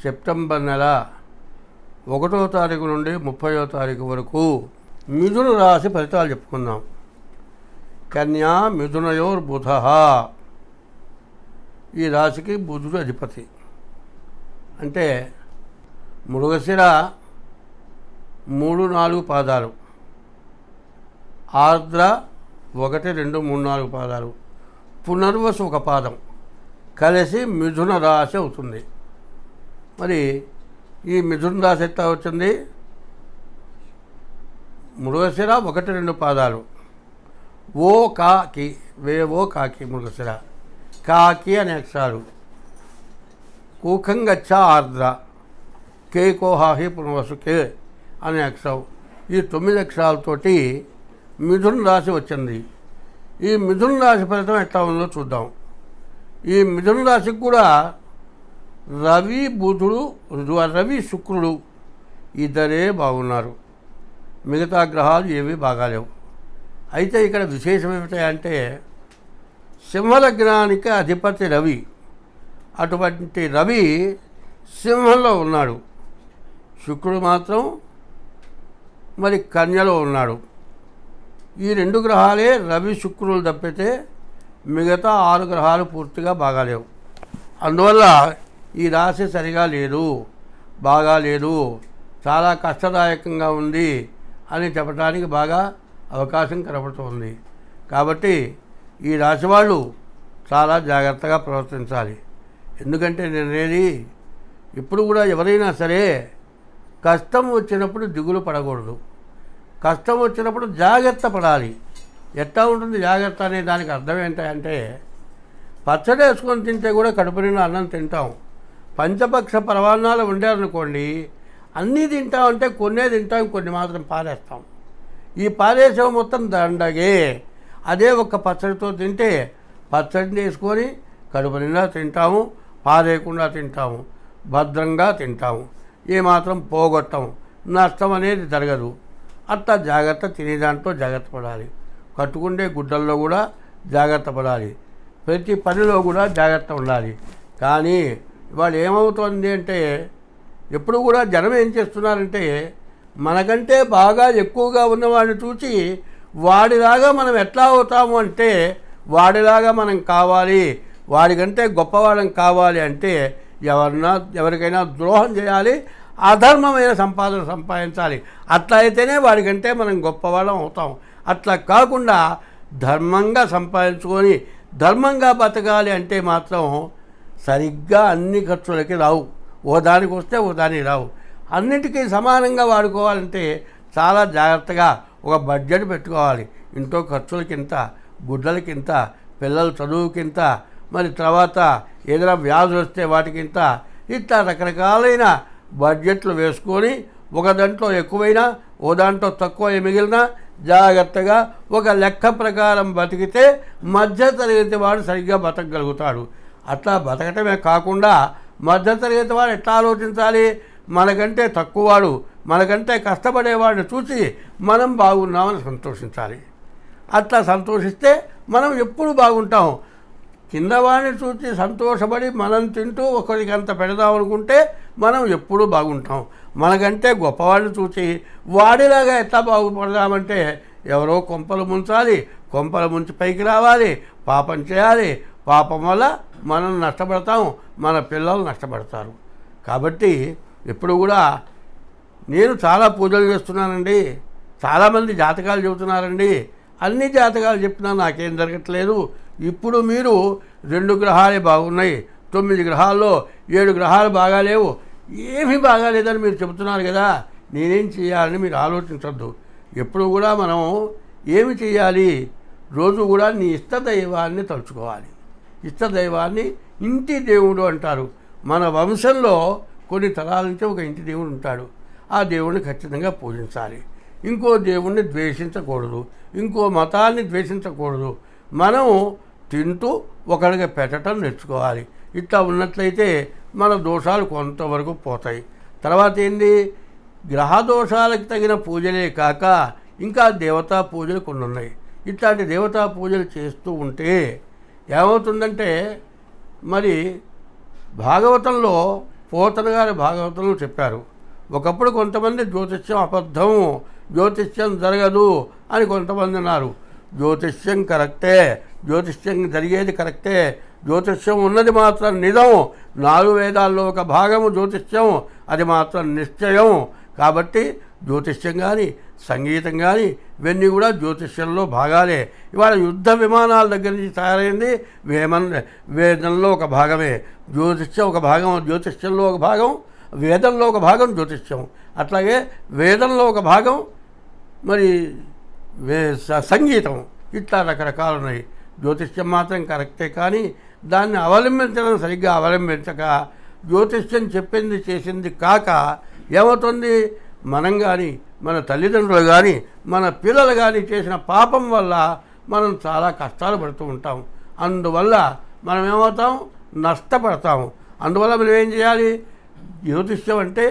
September నెల 1వ తారీఖు నుండి 30వ తారీఖు వరకు మిథున రాశి ఫలితాలు చెప్పుకుందాం. కన్యా మిథునయోర్ బుధ. ఈ రాశికి బుధుడు అధిపతి. అంటే మృగశిర 3-4 పాదాలు, ఆర్ద్ర 1, 2, 3, 4 పాదాలు, పునర్వసు 1 పాదం కలిసి మిథున రాశి అవుతుంది. మరి ఈ మిథున రాశి ఎట్లా వచ్చింది? మృగశిర 1, 2 పాదాలు, ఓ కాకి, వేవో కాకి మృగశిర, కాకి అనే అక్షరాలు, కూకంగచ్చ ఆర్ద్ర, కే కోహాహి పునర్వసు కే అనే అక్షరం. ఈ 9 అక్షరాలతోటి మిథున రాశి వచ్చింది. ఈ మిథున రాశి ఫలితం ఎట్లా ఉందో చూద్దాం. ఈ మిథున రాశికి కూడా రవి బుధుడు, రవి శుక్రుడు ఇద్దరే బాగున్నారు. మిగతా గ్రహాలు ఏవి బాగాలేవు. అయితే ఇక్కడ విశేషం ఏమిటంటే సింహలగ్నానికి అధిపతి రవి. అటువంటి రవి సింహంలో ఉన్నాడు. శుక్రుడు మాత్రం మరి కన్యలో ఉన్నాడు. ఈ 2 గ్రహాలే రవి శుక్రులు తప్పితే మిగతా 6 గ్రహాలు పూర్తిగా బాగాలేవు. అందువల్ల ఈ రాశి సరిగా లేదు, బాగాలేదు, చాలా కష్టదాయకంగా ఉంది అని చెప్పడానికి బాగా అవకాశం కనబడుతుంది. కాబట్టి ఈ రాశి వాళ్ళు చాలా జాగ్రత్తగా ప్రవర్తించాలి. ఎందుకంటే నేనేది ఇప్పుడు కూడా ఎవరైనా సరే కష్టం వచ్చినప్పుడు దిగులు పడకూడదు. కష్టం వచ్చినప్పుడు జాగ్రత్త పడాలి. ఎట్లా ఉంటుంది జాగ్రత్త అనే దానికి అర్థం ఏంటంటే పచ్చడి వేసుకొని తింటే కూడా కడుపు నిండా అన్నం తింటాం. పంచపక్ష పరమాన్నాలు వండారనుకోండి, అన్నీ తింటామంటే కొన్నే తింటాం, కొన్ని మాత్రం పారేస్తాం. ఈ పారేసేవ మొత్తం దండగే. అదే ఒక పచ్చడితో తింటే పచ్చడిని వేసుకొని కడుపు నిండా తింటాము, పారేయకుండా తింటాము, భద్రంగా తింటాము, ఏమాత్రం పోగొట్టం, నష్టం అనేది జరగదు. అట్లా జాగ్రత్త, తినే దాంట్లో జాగ్రత్త పడాలి. కట్టుకుండే గుడ్డల్లో కూడా జాగ్రత్త పడాలి. ప్రతి పనిలో కూడా జాగ్రత్త ఉండాలి. కానీ ఇవాళ ఏమవుతుంది అంటే ఎప్పుడు కూడా జనం ఏం చేస్తున్నారంటే మనకంటే బాగా ఎక్కువగా ఉన్నవాడిని చూసి వాడిలాగా మనం ఎట్లా అవుతాము అంటే వాడిలాగా మనం కావాలి, వాడికంటే గొప్పవాళ్ళం కావాలి అంటే ఎవరికైనా ద్రోహం చేయాలి, అధర్మమైన సంపాదన సంపాదించాలి. అట్లా అయితేనే వాడికంటే మనం గొప్పవాళ్ళం అవుతాం. అట్లా కాకుండా ధర్మంగా సంపాదించుకొని ధర్మంగా బతకాలి అంటే మాత్రం సరిగ్గా అన్ని ఖర్చులకి రావు. ఓ దానికి వస్తే ఓ దానికి రావు. అన్నిటికీ సమానంగా వాడుకోవాలంటే చాలా జాగ్రత్తగా ఒక బడ్జెట్ పెట్టుకోవాలి. ఇంట్లో ఖర్చులకింత, గుడ్డలకింత, పిల్లల చదువుకింత, మరి తర్వాత ఏదైనా వ్యాధులు వస్తే వాటికింత, ఇట్లా రకరకాలైన బడ్జెట్లు వేసుకొని ఒక దాంట్లో ఎక్కువైనా ఓ దాంట్లో తక్కువ మిగిలినా జాగ్రత్తగా ఒక లెక్క ప్రకారం బతికితే మధ్యతరగతి వాడు సరిగ్గా బతకగలుగుతాడు. అట్లా బతకటమే కాకుండా మధ్యతరగతి వాడు ఎట్లా ఆలోచించాలి? మనకంటే తక్కువవాడు, మనకంటే కష్టపడేవాడిని చూసి మనం బాగున్నామని సంతోషించాలి. అట్లా సంతోషిస్తే మనం ఎప్పుడు బాగుంటాం. కిందవాడిని చూసి సంతోషపడి మనం తింటూ ఒకరికి అంత పెడదామనుకుంటే మనం ఎప్పుడూ బాగుంటాం. మనకంటే గొప్పవాడిని చూసి వాడిలాగా ఎట్లా బాగుపడదామంటే ఎవరో కొంపలు ముంచాలి, కొంపలు ముంచి పైకి రావాలి, పాపం చేయాలి. పాపం వల్ల మనం నష్టపడతాం, మన పిల్లలు నష్టపడతారు. కాబట్టి ఎప్పుడు కూడా నేను చాలా పూజలు చేస్తున్నానండి, చాలామంది జాతకాలు చెబుతున్నారండి, అన్ని జాతకాలు చెప్పినా నాకేం జరగట్లేదు. ఇప్పుడు మీరు 2 గ్రహాలే బాగున్నాయి, 9 గ్రహాల్లో 7 గ్రహాలు బాగాలేవు, ఏమీ బాగాలేదని మీరు చెబుతున్నారు కదా, నేనేం చేయాలని మీరు ఆలోచించద్దు. ఎప్పుడు కూడా మనం ఏమి చేయాలి? రోజు కూడా నీ ఇష్టదైవాన్ని తలుచుకోవాలి. ఇష్టదైవాన్ని ఇంటి దేవుడు అంటారు. మన వంశంలో కొన్ని తరాల నుంచి ఒక ఇంటి దేవుడు ఉంటాడు. ఆ దేవుడిని ఖచ్చితంగా పూజించాలి. ఇంకో దేవుణ్ణి ద్వేషించకూడదు, ఇంకో మతాన్ని ద్వేషించకూడదు. మనం తింటూ ఒకరికి పెట్టడం నేర్చుకోవాలి. ఇట్లా ఉన్నట్లయితే మన దోషాలు కొంతవరకు పోతాయి. తర్వాత ఏంది? గ్రహ దోషాలకు తగిన పూజలే కాక ఇంకా దేవతా పూజలు కొన్ని ఉన్నాయి. ఇట్లాంటి దేవతా పూజలు చేస్తూ ఉంటే ఏమవుతుందంటే మరి భాగవతంలో పోతన గారి భాగవతంలో చెప్పారు. ఒకప్పుడు కొంతమంది జ్యోతిష్యం అబద్ధం, జ్యోతిష్యం జరగదు అని కొంతమంది అన్నారు. జ్యోతిష్యం కరెక్టే, జ్యోతిష్యం జరిగేది కరెక్టే, జ్యోతిష్యం ఉన్నది మాత్రం నిజం. 4 వేదాల్లో ఒక భాగము జ్యోతిష్యం, అది మాత్రం నిశ్చయం. కాబట్టి జ్యోతిష్యం కానీ సంగీతం కానీ ఇవన్నీ కూడా జ్యోతిష్యంలో భాగాలే. ఇవాళ యుద్ధ విమానాల దగ్గర నుంచి తయారైంది వేదంలో ఒక భాగమే. జ్యోతిష్యం ఒక భాగం, జ్యోతిష్యంలో ఒక భాగం, వేదంలో ఒక భాగం జ్యోతిష్యం. అట్లాగే వేదంలో ఒక భాగం మరి సంగీతం. ఇట్లా రకరకాలు ఉన్నాయి. జ్యోతిష్యం మాత్రం కరెక్టే, కానీ దాన్ని అవలంబించడం సరిగ్గా అవలంబించక జ్యోతిష్యం చెప్పింది చేసింది కాక ఏమవుతుంది, మనం కానీ మన తల్లిదండ్రులు కానీ మన పిల్లలు కానీ చేసిన పాపం వల్ల మనం చాలా కష్టాలు పడుతూ ఉంటాం. అందువల్ల మనం ఏమవుతాం, నష్టపడతాము. అందువల్ల మనం ఏం చేయాలి, జ్యోతిష్యం అంటే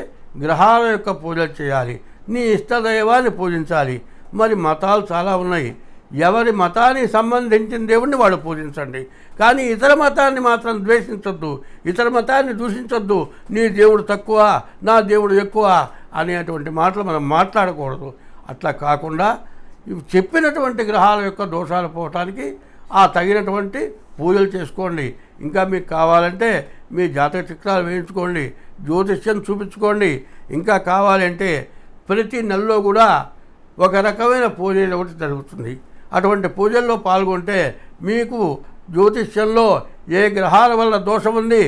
గ్రహాల యొక్క పూజలు చేయాలి, నీ ఇష్టదైవాన్ని పూజించాలి. మరి మతాలు చాలా ఉన్నాయి, ఎవరి మతానికి సంబంధించిన దేవుణ్ణి వాడు పూజించండి, కానీ ఇతర మతాన్ని మాత్రం ద్వేషించొద్దు, ఇతర మతాన్ని దూషించొద్దు. నీ దేవుడు తక్కువ, నా దేవుడు ఎక్కువ అనేటువంటి మాటలు మనం మాట్లాడకూడదు. అట్లా కాకుండా ఇవి చెప్పినటువంటి గ్రహాల యొక్క దోషాలు పోవటానికి ఆ తగినటువంటి పూజలు చేసుకోండి. ఇంకా మీకు కావాలంటే మీ జాతక చిత్రాలు వేయించుకోండి, జ్యోతిష్యం చూపించుకోండి. ఇంకా కావాలంటే ప్రతి నెలలో కూడా ఒక రకమైన పూజలు ఒకటి జరుగుతుంది. అటువంటి పూజల్లో పాల్గొంటే మీకు జ్యోతిష్యంలో ఏ గ్రహాల వల్ల దోషం ఉంది,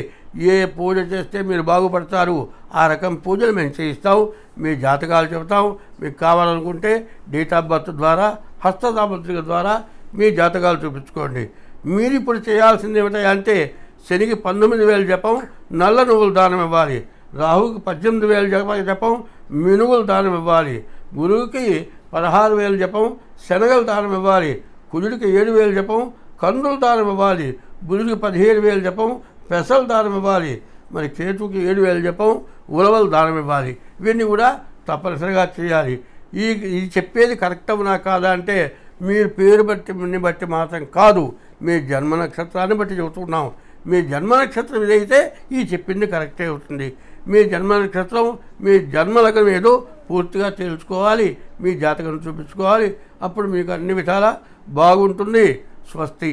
ఏ పూజ చేస్తే మీరు బాగుపడతారు, ఆ రకం పూజలు మేము చేయిస్తాం. మీ జాతకాలు చెబుతాం. మీకు కావాలనుకుంటే డేట్ ఆఫ్ బర్త్ ద్వారా, హస్తసాముద్రిక ద్వారా మీ జాతకాలు చూపించుకోండి. మీరు ఇప్పుడు చేయాల్సింది ఏమిటంటే శనికి 19,000 జపం, నల్ల నువ్వులు దానం ఇవ్వాలి. రాహుకి 18,000 జపం, మినువులు దానం ఇవ్వాలి. గురువుకి 16,000 జపం, శనగలు దానం ఇవ్వాలి. కుజుడికి 7,000 జపం, కందులు దానం ఇవ్వాలి. బుధుడికి 17,000 జపం, పెసలు దానం ఇవ్వాలి. మరి కేతుకి 7,000 జపం, ఉలవలు దానం ఇవ్వాలి. ఇవన్నీ కూడా తప్పనిసరిగా చేయాలి. ఇది చెప్పేది కరెక్ట్ అవునా కాదా అంటే మీరు పేరు బట్టి మాత్రం కాదు, మీ జన్మ నక్షత్రాన్ని బట్టి చెబుతున్నాం. మీ జన్మ నక్షత్రం ఇదైతే ఈ చెప్పింది కరెక్టే అవుతుంది. మీ జన్మ నక్షత్రం, మీ జన్మ లగ్నం ఏదో పూర్తిగా తెలుసుకోవాలి, మీ జాతకం చూపించుకోవాలి. అప్పుడు మీకు అన్ని విధాలా బాగుంటుంది. స్వస్తి.